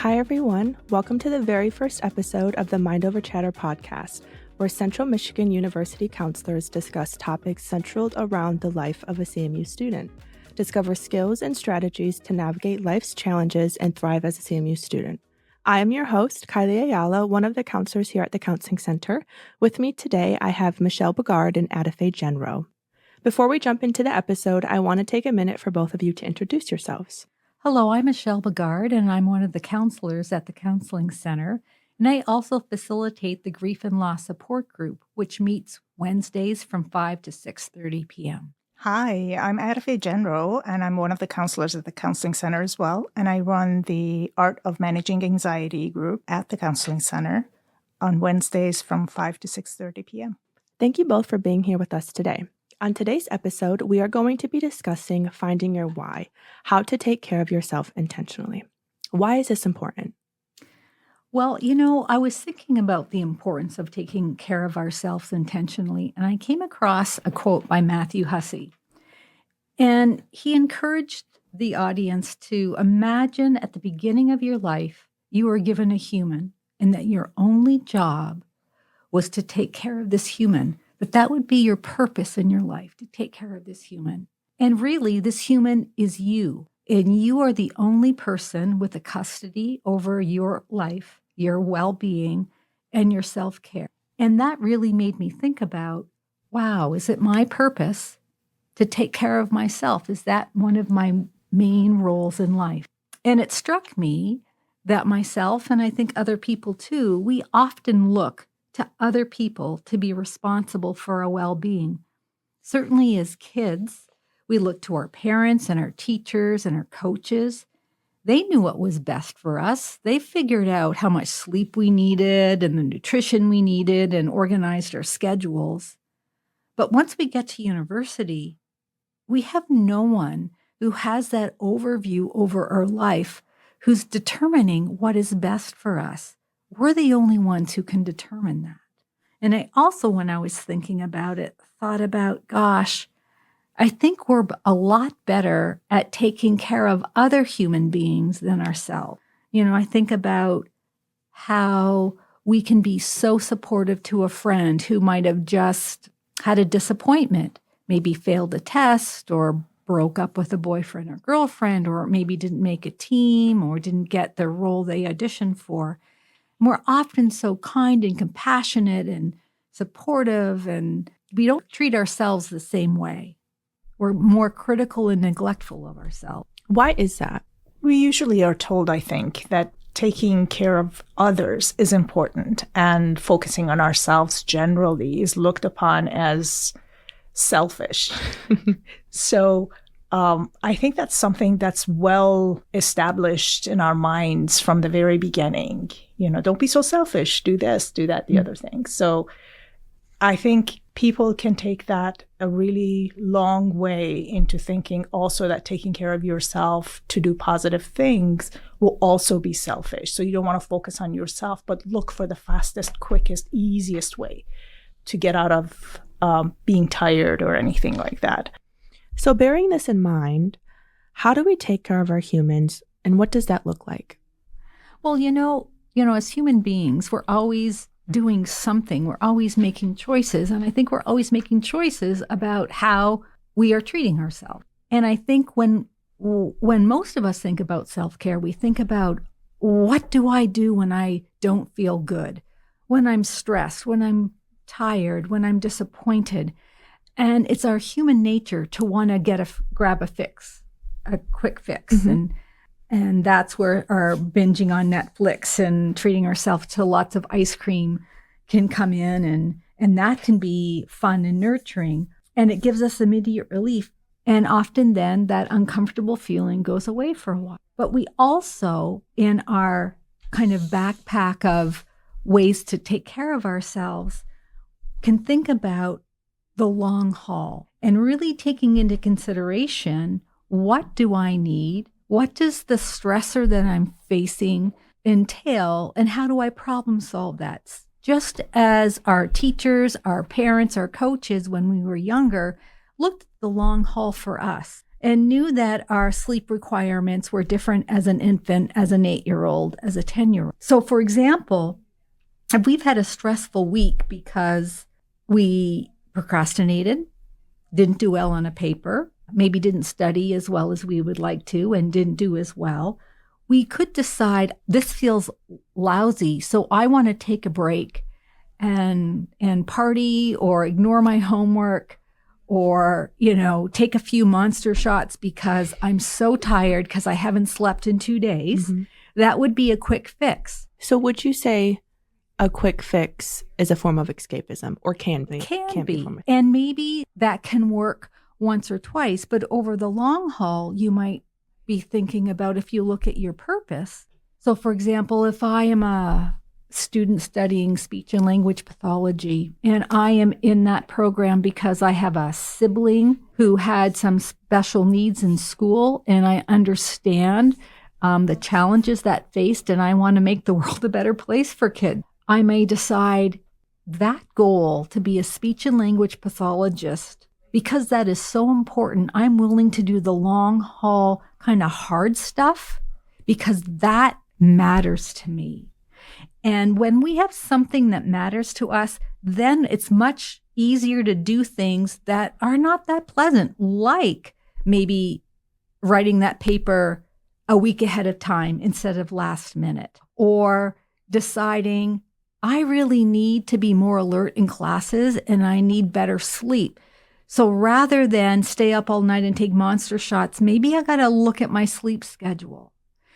Hi, everyone. Welcome to the very first episode of the Mind Over Chatter podcast, where Central Michigan University counselors discuss topics centered around the life of a CMU student, discover skills and strategies to navigate life's challenges, and thrive as a CMU student. I am your host, Kyleigh Ayala, one of the counselors here at the Counseling Center. With me today, I have Bigard and Atefeh Jenrow. Before we jump into the episode, I want to take a minute for both of you to introduce yourselves. Hello, I'm Bigard, and I'm one of the counselors at the Counseling Center, and I also facilitate the Grief and Loss Support Group, which meets Wednesdays from 5 to 6:30 p.m. Hi, I'm Atefeh Jenrow, and I'm one of the counselors at the Counseling Center as well, and I run the Art of Managing Anxiety group at the Counseling Center on Wednesdays from 5 to 6:30 p.m. Thank you both for being here with us today. On today's episode, we are going to be discussing finding your why, how to take care of yourself intentionally. Why is this important? Well, I was thinking about the importance of taking care of ourselves intentionally, and I came across a quote by Matthew Hussey. And he encouraged the audience to imagine at the beginning of your life, you were given a human, and that your only job was to take care of this human. That would be your purpose in your life, to take care of this human. And really, this human is you. And you are the only person with the custody over your life, your well-being, and your self-care. And that really made me think about, wow, is it my purpose to take care of myself? Is that one of my main roles in life? And it struck me that myself, and I think other people too, we often look to other people to be responsible for our well-being. Certainly as kids, we look to our parents and our teachers and our coaches. They knew what was best for us. They figured out how much sleep we needed and the nutrition we needed and organized our schedules. But once we get to university, we have no one who has that overview over our life who's determining what is best for us. We're the only ones who can determine that. And I also, when I was thinking about it, thought about, gosh, I think we're a lot better at taking care of other human beings than ourselves. I think about how we can be so supportive to a friend who might have just had a disappointment, maybe failed a test or broke up with a boyfriend or girlfriend, or maybe didn't make a team or didn't get the role they auditioned for. And we're often so kind and compassionate and supportive, and we don't treat ourselves the same way. We're more critical and neglectful of ourselves. Why is that? We usually are told, I think, that taking care of others is important, and focusing on ourselves generally is looked upon as selfish. So I think that's something that's well established in our minds from the very beginning. Don't be so selfish, do this, do that, the other thing. So I think people can take that a really long way into thinking also that taking care of yourself to do positive things will also be selfish. So you don't want to focus on yourself, but look for the fastest, quickest, easiest way to get out of being tired or anything like that. So bearing this in mind, how do we take care of our humans, and what does that look like? Well, as human beings, we're always doing something. We're always making choices. And I think we're always making choices about how we are treating ourselves. And I think when most of us think about self-care, we think about, what do I do when I don't feel good, when I'm stressed, when I'm tired, when I'm disappointed. And it's our human nature to want to grab a fix, a quick fix. Mm-hmm. And that's where our binging on Netflix and treating ourselves to lots of ice cream can come in. And that can be fun and nurturing. And it gives us immediate relief. And often then that uncomfortable feeling goes away for a while. But we also, in our kind of backpack of ways to take care of ourselves, can think about the long haul and really taking into consideration, what do I need? What does the stressor that I'm facing entail? And how do I problem solve that? Just as our teachers, our parents, our coaches, when we were younger, looked at the long haul for us. and knew that our sleep requirements were different as an infant, as an 8-year-old, as a 10-year-old. So, for example, if we've had a stressful week because we procrastinated, didn't do well on a paper, maybe didn't study as well as we would like to, and didn't do as well, we could decide this feels lousy, so I want to take a break and party or ignore my homework or, take a few monster shots because I'm so tired because I haven't slept in 2 days. Mm-hmm. That would be a quick fix. So would you say a quick fix is a form of escapism, or can be? Can be. And maybe that can work once or twice, but over the long haul, you might be thinking about if you look at your purpose. So, for example, if I am a student studying speech and language pathology, and I am in that program because I have a sibling who had some special needs in school, and I understand the challenges that faced, and I want to make the world a better place for kids, I may decide that goal to be a speech and language pathologist, because that is so important, I'm willing to do the long haul kind of hard stuff because that matters to me. And when we have something that matters to us, then it's much easier to do things that are not that pleasant, like maybe writing that paper a week ahead of time instead of last minute, or deciding I really need to be more alert in classes and I need better sleep. So rather than stay up all night and take monster shots, maybe I got to look at my sleep schedule.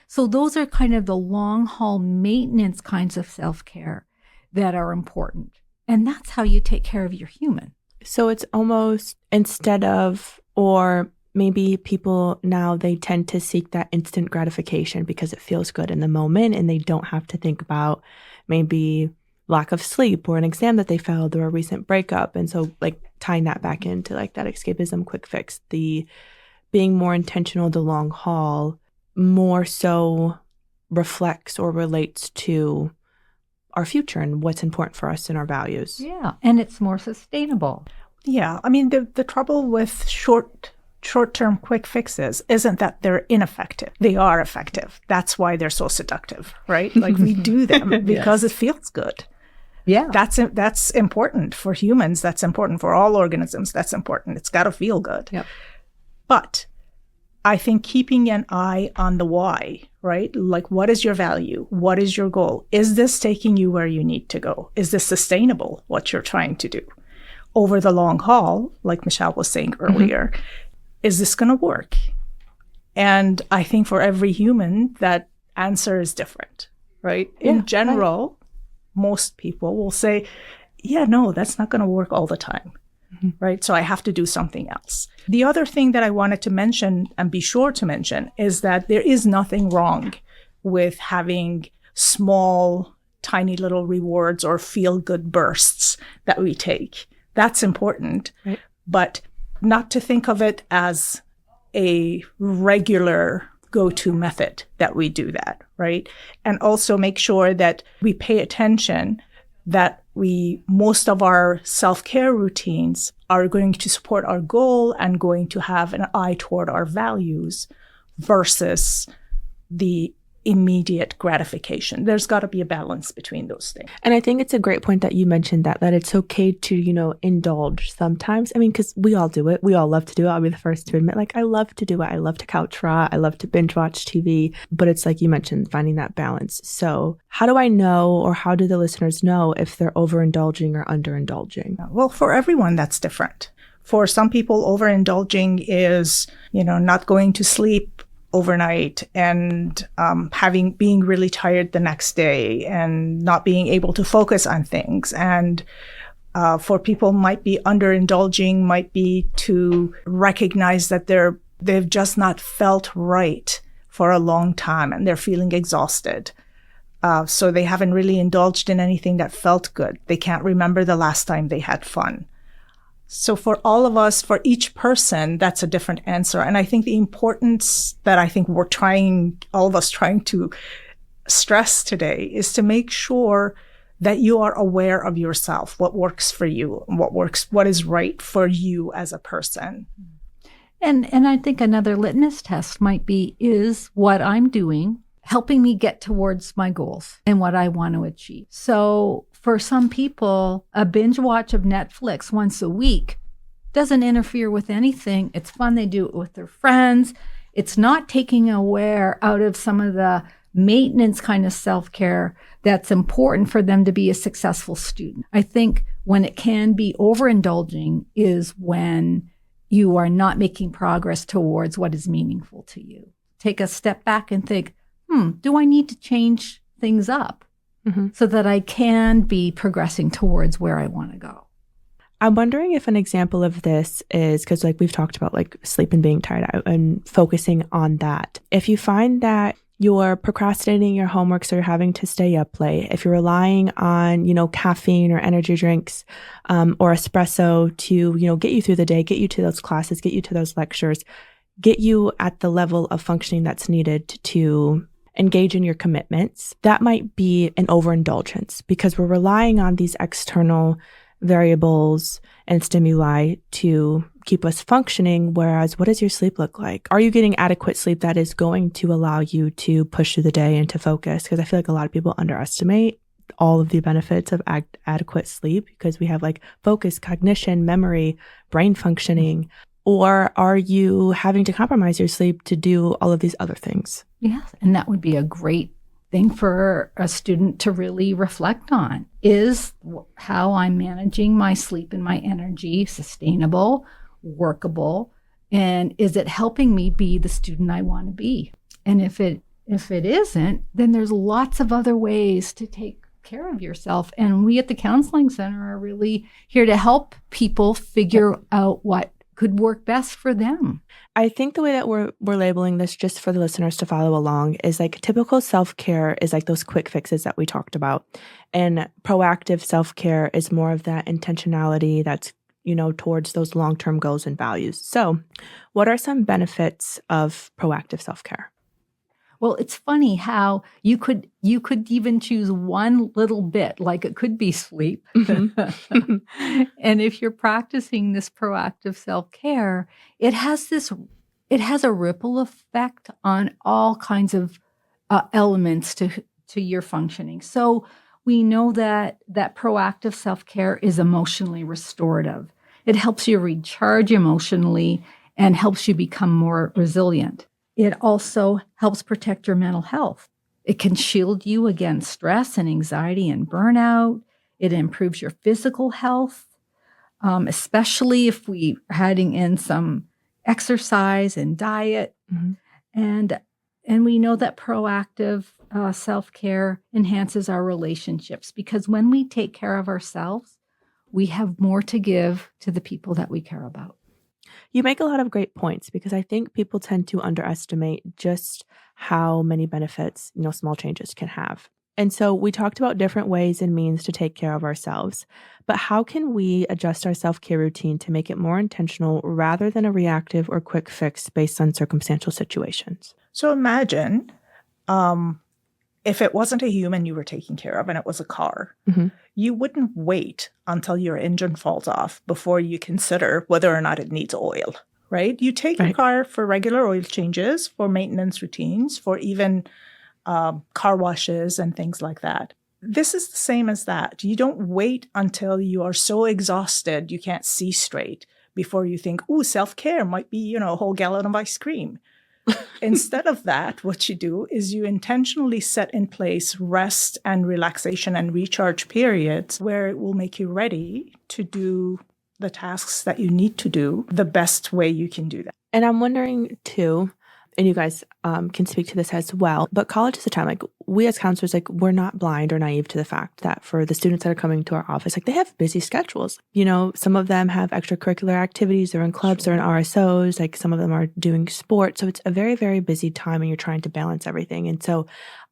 So those are kind of the long haul maintenance kinds of self-care that are important. And that's how you take care of your human. So it's almost instead of, or maybe people now, they tend to seek that instant gratification because it feels good in the moment and they don't have to think about maybe lack of sleep or an exam that they failed or a recent breakup. And so like tying that back into like that escapism quick fix, the being more intentional, the long haul, more so reflects or relates to our future and what's important for us and our values. Yeah, and it's more sustainable. Yeah, I mean, the trouble with short-term quick fixes isn't that they're ineffective. They are effective. That's why they're so seductive, right? Like we do them because it feels good. Yeah. That's important for humans. That's important for all organisms. That's important. It's got to feel good. Yep. But I think keeping an eye on the why, right? Like, what is your value? What is your goal? Is this taking you where you need to go? Is this sustainable, what you're trying to do? Over the long haul, like Michelle was saying earlier, is this going to work? And I think for every human, that answer is different, right? In general, most people will say, yeah, no, that's not going to work all the time, right? So I have to do something else. The other thing that I wanted to mention and be sure to mention is that there is nothing wrong with having small, tiny little rewards or feel-good bursts that we take. That's important, right? But not to think of it as a regular go-to method that we do that, right? And also make sure that we pay attention that most of our self-care routines are going to support our goal and going to have an eye toward our values versus the immediate gratification. There's got to be a balance between those things. And I think it's a great point that you mentioned that it's okay to, indulge sometimes. I mean, because we all do it. We all love to do it. I'll be the first to admit, I love to do it. I love to couch rot. I love to binge watch TV. But it's like you mentioned, finding that balance. So how do I know, or how do the listeners know if they're overindulging or underindulging? Well, for everyone, that's different. For some people, overindulging is, not going to sleep overnight and being really tired the next day and not being able to focus on things. And for people, might be underindulging, might be to recognize that they've just not felt right for a long time and they're feeling exhausted. So they haven't really indulged in anything that felt good. They can't remember the last time they had fun. So for all of us, for each person, that's a different answer. And I think the importance that I think all of us trying to stress today is to make sure that you are aware of yourself, what works for you, what is right for you as a person. And I think another litmus test might be, is what I'm doing helping me get towards my goals and what I want to achieve? So for some people, a binge watch of Netflix once a week doesn't interfere with anything. It's fun. They do it with their friends. It's not taking away out of some of the maintenance kind of self-care that's important for them to be a successful student. I think when it can be overindulging is when you are not making progress towards what is meaningful to you. Take a step back and think, do I need to change things up so that I can be progressing towards where I want to go? I'm wondering if an example of this is, because like we've talked about like sleep and being tired out and focusing on that. If you find that you're procrastinating your homework, so you're having to stay up late, if you're relying on, caffeine or energy drinks or espresso to, get you through the day, get you to those classes, get you to those lectures, get you at the level of functioning that's needed to engage in your commitments, that might be an overindulgence because we're relying on these external variables and stimuli to keep us functioning. Whereas what does your sleep look like? Are you getting adequate sleep that is going to allow you to push through the day and to focus? Because I feel like a lot of people underestimate all of the benefits of adequate sleep because we have like focus, cognition, memory, brain functioning. Or are you having to compromise your sleep to do all of these other things? Yes, and that would be a great thing for a student to really reflect on. Is how I'm managing my sleep and my energy sustainable, workable, and is it helping me be the student I want to be? And if it isn't, then there's lots of other ways to take care of yourself. And we at the Counseling Center are really here to help people figure out what could work best for them. I think the way that we're labeling this, just for the listeners to follow along, is like typical self-care is like those quick fixes that we talked about. And proactive self-care is more of that intentionality that's, towards those long-term goals and values. So what are some benefits of proactive self-care? Well, it's funny how you could even choose one little bit, like it could be sleep. Mm-hmm. And if you're practicing this proactive self-care, it has a ripple effect on all kinds of elements to your functioning. So we know that proactive self-care is emotionally restorative. It helps you recharge emotionally and helps you become more resilient. It also helps protect your mental health. It can shield you against stress and anxiety and burnout. It improves your physical health, especially if we are adding in some exercise and diet. Mm-hmm. And we know that proactive self-care enhances our relationships because when we take care of ourselves, we have more to give to the people that we care about. You make a lot of great points because I think people tend to underestimate just how many benefits, small changes can have. And so we talked about different ways and means to take care of ourselves, but how can we adjust our self-care routine to make it more intentional rather than a reactive or quick fix based on circumstantial situations? So imagine if it wasn't a human you were taking care of and it was a car, you wouldn't wait until your engine falls off before you consider whether or not it needs oil, right? You take your car for regular oil changes, for maintenance routines, for even car washes and things like that. This is the same as that. You don't wait until you are so exhausted you can't see straight before you think, self-care might be, a whole gallon of ice cream. Instead of that, what you do is you intentionally set in place rest and relaxation and recharge periods where it will make you ready to do the tasks that you need to do the best way you can do that. And I'm wondering too, and you guys can speak to this as well, but college is a time, like we as counselors, like we're not blind or naive to the fact that for the students that are coming to our office, like they have busy schedules. Some of them have extracurricular activities, they're in clubs, they're in RSOs, like some of them are doing sports. So it's a very, very busy time and you're trying to balance everything. And so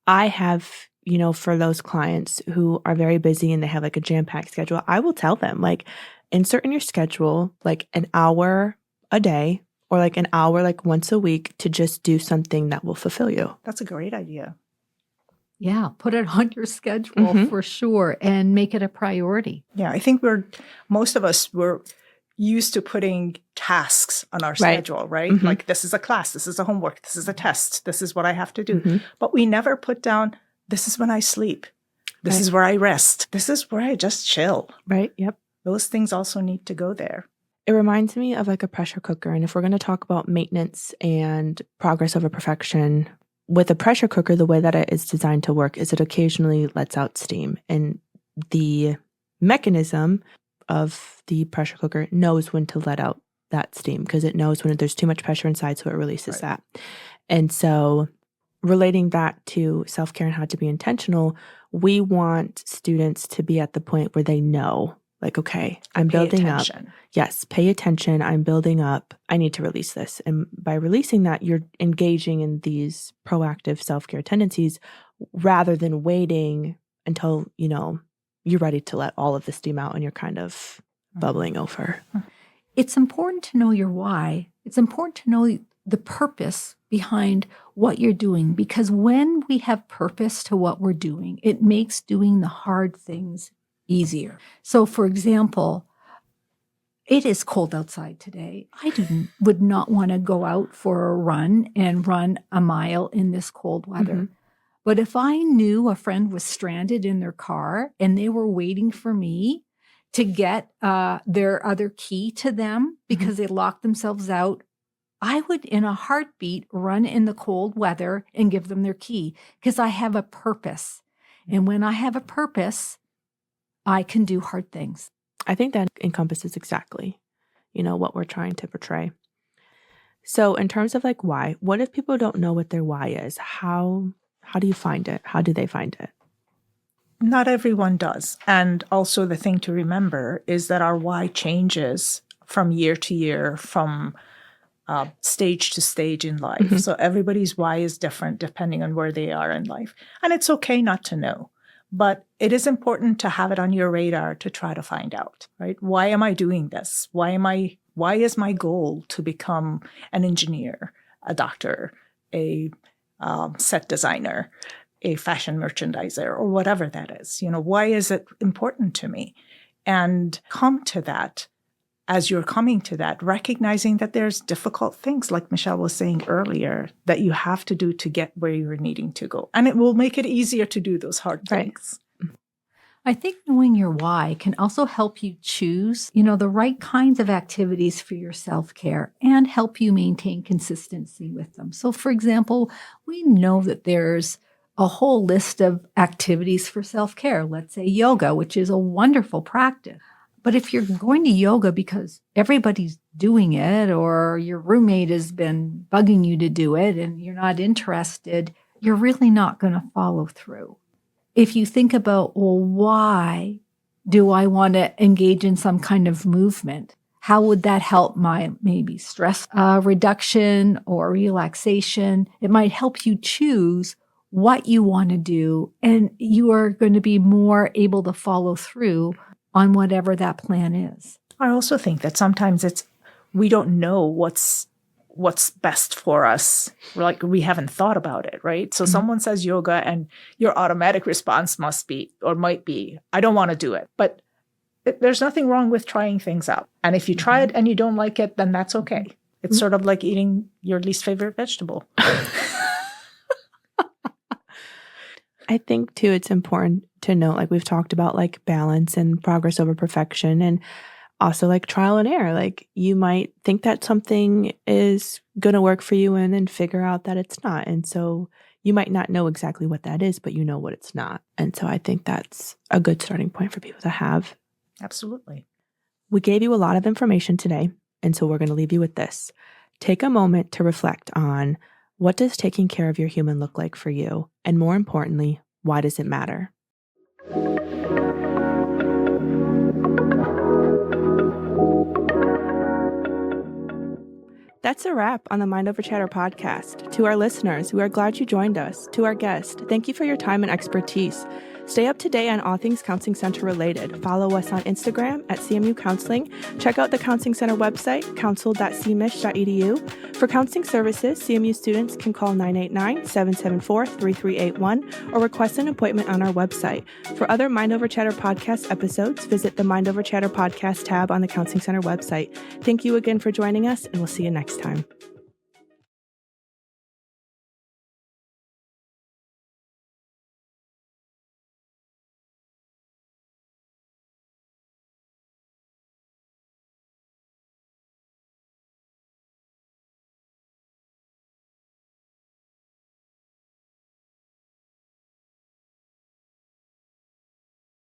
I have, for those clients who are very busy and they have like a jam-packed schedule, I will tell them like insert in your schedule, like an hour a day, or like an hour, like once a week to just do something that will fulfill you. That's a great idea. Yeah, put it on your schedule for sure and make it a priority. Yeah, I think most of us were, used to putting tasks on our schedule, right? Mm-hmm. Like, this is a class, this is a homework, this is a test, this is what I have to do. Mm-hmm. But we never put down, this is when I sleep. This is where I rest. This is where I just chill. Right. Yep. Those things also need to go there. It reminds me of like a pressure cooker. And if we're going to talk about maintenance and progress over perfection, with a pressure cooker, the way that it is designed to work is it occasionally lets out steam. And the mechanism of the pressure cooker knows when to let out that steam because it knows when there's too much pressure inside, so it releases that. And so relating that to self-care and how to be intentional, we want students to be at the point where they know, like, okay, I'm building up. Yes, pay attention. I'm building up. I need to release this. And by releasing that, you're engaging in these proactive self-care tendencies rather than waiting until, you're ready to let all of the steam out and you're kind of bubbling over. It's important to know your why. It's important to know the purpose behind what you're doing, because when we have purpose to what we're doing, it makes doing the hard things easier. So, for example, it is cold outside today. I would not want to go out for a run and run a mile in this cold weather. Mm-hmm. But if I knew a friend was stranded in their car and they were waiting for me to get their other key to them because they locked themselves out, I would, in a heartbeat, run in the cold weather and give them their key because I have a purpose. And when I have a purpose, I can do hard things. I think that encompasses exactly, what we're trying to portray. So in terms of like why, what if people don't know what their why is? How do you find it? How do they find it? Not everyone does. And also the thing to remember is that our why changes from year to year, from stage to stage in life. Mm-hmm. So everybody's why is different depending on where they are in life. And it's okay not to know. But it is important to have it on your radar to try to find out, right? Why am I doing this? Why is my goal to become an engineer, a doctor, a set designer, a fashion merchandiser, or whatever that is? Why is it important to me? And come to that as you're coming to that, recognizing that there's difficult things, like Michelle was saying earlier, that you have to do to get where you're needing to go. And it will make it easier to do those hard things. I think knowing your why can also help you choose, the right kinds of activities for your self-care and help you maintain consistency with them. So, for example, we know that there's a whole list of activities for self-care. Let's say yoga, which is a wonderful practice. But if you're going to yoga because everybody's doing it or your roommate has been bugging you to do it and you're not interested, you're really not going to follow through. If you think about, well, why do I want to engage in some kind of movement? How would that help my maybe stress reduction or relaxation? It might help you choose what you want to do, and you are going to be more able to follow through on whatever that plan is. I also think that sometimes we don't know what's best for us. Like, we haven't thought about it, right? So someone says yoga and your automatic response might be, I don't want to do it. But there's nothing wrong with trying things out. And if you try it and you don't like it, then that's okay. It's sort of like eating your least favorite vegetable. I think too, it's important to note, like we've talked about, like balance and progress over perfection, and also like trial and error. Like you might think that something is going to work for you and then figure out that it's not. And so you might not know exactly what that is, but you know what it's not. And so I think that's a good starting point for people to have. Absolutely. We gave you a lot of information today, and so we're going to leave you with this. Take a moment to reflect on, what does taking care of your human look like for you? And more importantly, why does it matter? That's a wrap on the Mind Over Chatter podcast. To our listeners, we are glad you joined us. To our guest, thank you for your time and expertise. Stay up to date on all things Counseling Center related. Follow us on Instagram at CMU Counseling. Check out the Counseling Center website, council.cmich.edu. For counseling services, CMU students can call 989-774-3381 or request an appointment on our website. For other Mind Over Chatter podcast episodes, visit the Mind Over Chatter podcast tab on the Counseling Center website. Thank you again for joining us, and we'll see you next time.